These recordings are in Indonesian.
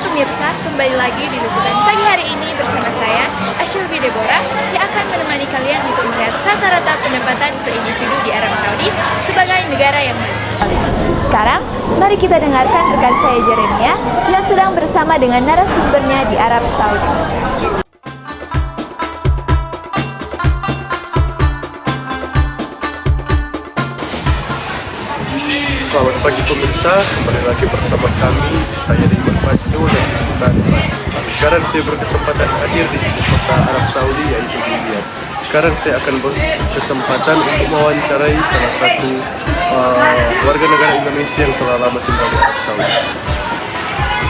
pemirsa, kembali lagi di liputan pagi hari ini bersama saya, Ashilvi Deborah, yang akan menemani kalian untuk melihat rata-rata pendapatan per individu di Arab Saudi sebagai negara yang maju. Sekarang, mari kita dengarkan rekan saya Jeremia yang sedang bersama dengan narasumbernya di Arab Saudi. Selamat pagi pemirsa, kembali lagi bersama kami, saya Iman Fajo dan liputan. Sekarang saya berkesempatan hadir di ibu kota Arab Saudi yaitu di Riyadh. Sekarang saya akan berkesempatan untuk mewawancarai salah satu warga negara Indonesia yang telah lama tinggal di Arab Saudi.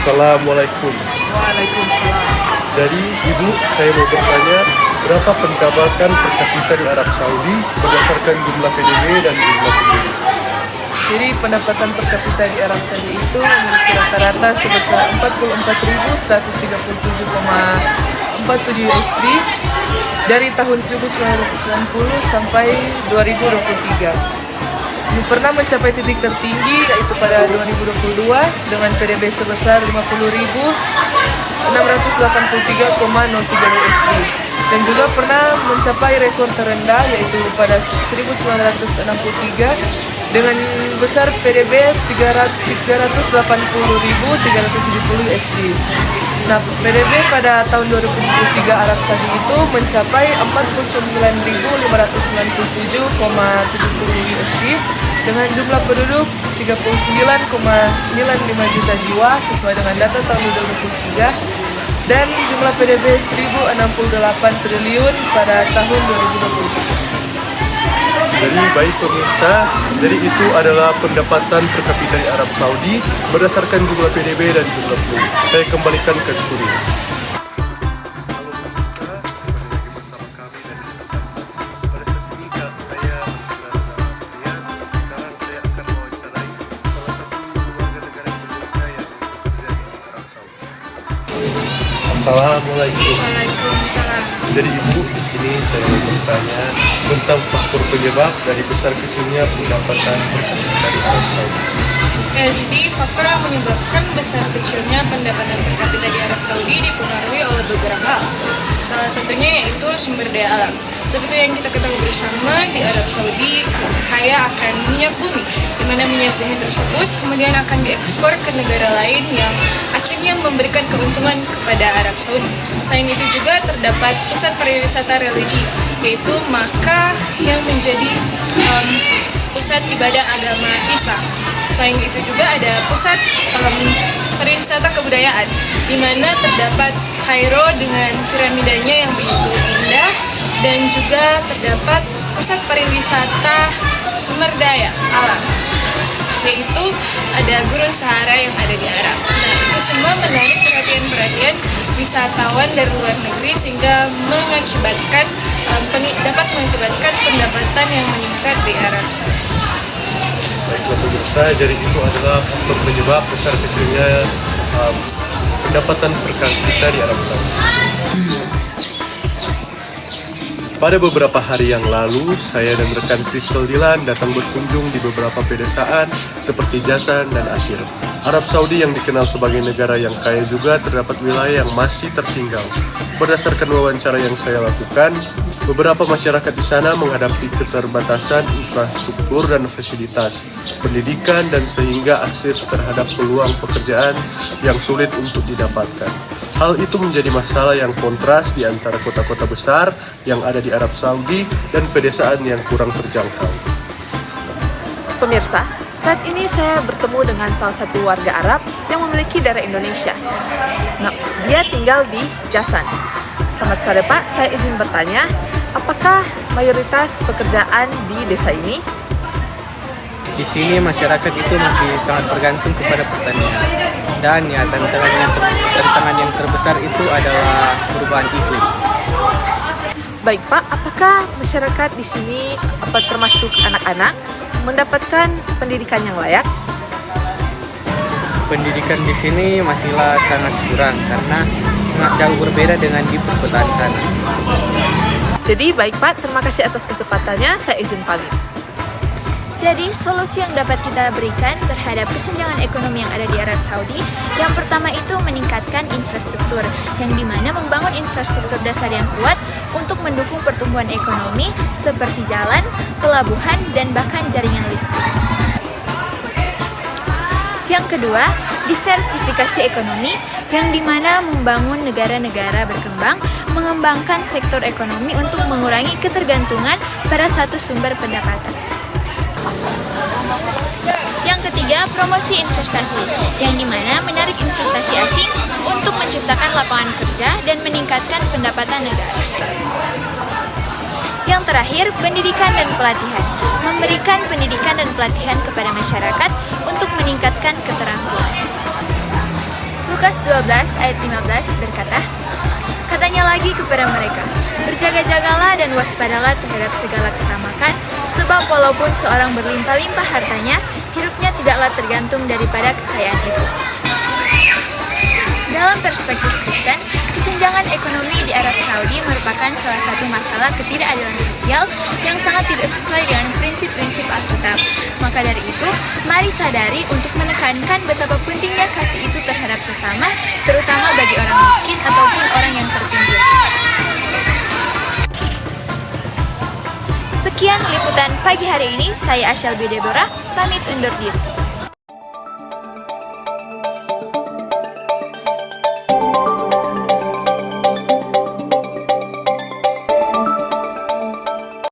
Assalamualaikum. Waalaikumsalam. Jadi ibu, saya mau bertanya, berapa pendapatan per kapita di Arab Saudi berdasarkan jumlah PDB dan jumlah penduduk? Jadi pendapatan per kapita di Arab Saudi itu memiliki rata-rata sebesar 44.137,47 USD dari tahun 1990 sampai 2023. Ini pernah mencapai titik tertinggi yaitu pada 2022 dengan PDB sebesar 50.683,03 USD. Dan juga pernah mencapai rekor terendah yaitu pada 1963 dengan besar PDB 380.370 USD. Nah, PDB pada tahun 2023 Arab Saudi itu mencapai 49.597,70 USD dengan jumlah penduduk 39,95 juta jiwa sesuai dengan data tahun 2023 dan jumlah PDB 1.068 triliun pada tahun 2023. Jadi baik pemirsa, jadi itu adalah pendapatan per kapita di Arab Saudi berdasarkan jumlah PDB dan jumlah penduduk. Saya kembalikan ke studio. Halo pemirsa, kembali lagi bersama kami dan pada saat ini saya masih berada dalam Riyadh. Sekarang saya akan mewawancarai salah satu warga negara Indonesia yang bekerja di Arab Saudi. Assalamualaikum. Waalaikumsalam. Jadi ibu, di sini saya mau bertanya tentang faktor penyebab dari besar kecilnya pendapatan per kapita di Arab Saudi. Jadi faktor yang menyebabkan besar kecilnya pendapatan per kapita di Arab Saudi dipengaruhi oleh beberapa hal. Salah satunya yaitu sumber daya alam. Seperti yang kita ketahui bersama, di Arab Saudi kaya akan minyak bumi, di mana minyak bumi tersebut kemudian akan diekspor ke negara lain yang akhirnya memberikan keuntungan kepada Arab Saudi. Selain itu juga terdapat pusat pariwisata religi, yaitu Makkah yang menjadi pusat ibadah agama Islam. Selain itu juga ada pusat pariwisata kebudayaan, di mana terdapat Kairo dengan piramidanya yang begitu indah, dan juga terdapat pusat pariwisata sumber daya alam, yaitu ada Gurun Sahara yang ada di Arab. Nah, itu semua menarik perhatian wisatawan dari luar negeri sehingga dapat mengakibatkan pendapatan yang meningkat di Arab Saudi. Baiklah pemirsa, jadi itu adalah faktor penyebab besar kecilnya pendapatan per kapita di Arab Saudi. Pada beberapa hari yang lalu, saya dan rekan Crystal Dilan datang berkunjung di beberapa pedesaan seperti Jasan dan Ashir. Arab Saudi yang dikenal sebagai negara yang kaya juga terdapat wilayah yang masih tertinggal. Berdasarkan wawancara yang saya lakukan, beberapa masyarakat di sana menghadapi keterbatasan infrastruktur dan fasilitas, pendidikan, dan sehingga akses terhadap peluang pekerjaan yang sulit untuk didapatkan. Hal itu menjadi masalah yang kontras di antara kota-kota besar yang ada di Arab Saudi dan pedesaan yang kurang terjangkau. Pemirsa, saat ini saya bertemu dengan salah satu warga Arab yang memiliki darah Indonesia. Nah, dia tinggal di Jasan. Selamat sore Pak, saya izin bertanya, apakah mayoritas pekerjaan di desa ini? Di sini masyarakat itu masih sangat bergantung kepada pertanian. Dan ya tantangan yang terbesar itu adalah perubahan iklim. Baik Pak, apakah masyarakat di sini termasuk anak-anak mendapatkan pendidikan yang layak? Pendidikan di sini masihlah sangat kurang karena sangat jauh berbeda dengan di perkotaan sana. Jadi baik Pak, terima kasih atas kesempatannya, saya izin pamit. Jadi, solusi yang dapat kita berikan terhadap kesenjangan ekonomi yang ada di Arab Saudi, yang pertama itu meningkatkan infrastruktur, yang dimana membangun infrastruktur dasar yang kuat untuk mendukung pertumbuhan ekonomi seperti jalan, pelabuhan, dan bahkan jaringan listrik. Yang kedua, diversifikasi ekonomi, yang dimana membangun negara-negara berkembang, mengembangkan sektor ekonomi untuk mengurangi ketergantungan pada satu sumber pendapatan. Yang ketiga, promosi investasi, yang dimana menarik investasi asing untuk menciptakan lapangan kerja dan meningkatkan pendapatan negara. Yang terakhir, pendidikan dan pelatihan, memberikan pendidikan dan pelatihan kepada masyarakat untuk meningkatkan keterampilan. Lukas 12 ayat 15 berkata, katanya lagi kepada mereka, berjaga-jagalah dan waspadalah terhadap segala ketamakan, sebab walaupun seorang berlimpah-limpah hartanya, hidupnya tidaklah tergantung daripada kekayaan itu. Dalam perspektif Kristen, kesenjangan ekonomi di Arab Saudi merupakan salah satu masalah ketidakadilan sosial yang sangat tidak sesuai dengan prinsip-prinsip Alkitab. Maka dari itu, mari sadari untuk menekankan betapa pentingnya kasih itu terhadap sesama, terutama bagi orang miskin ataupun orang yang terpinggir. Sekian liputan pagi hari ini, saya Ashalbi Deborah, pamit undur diri.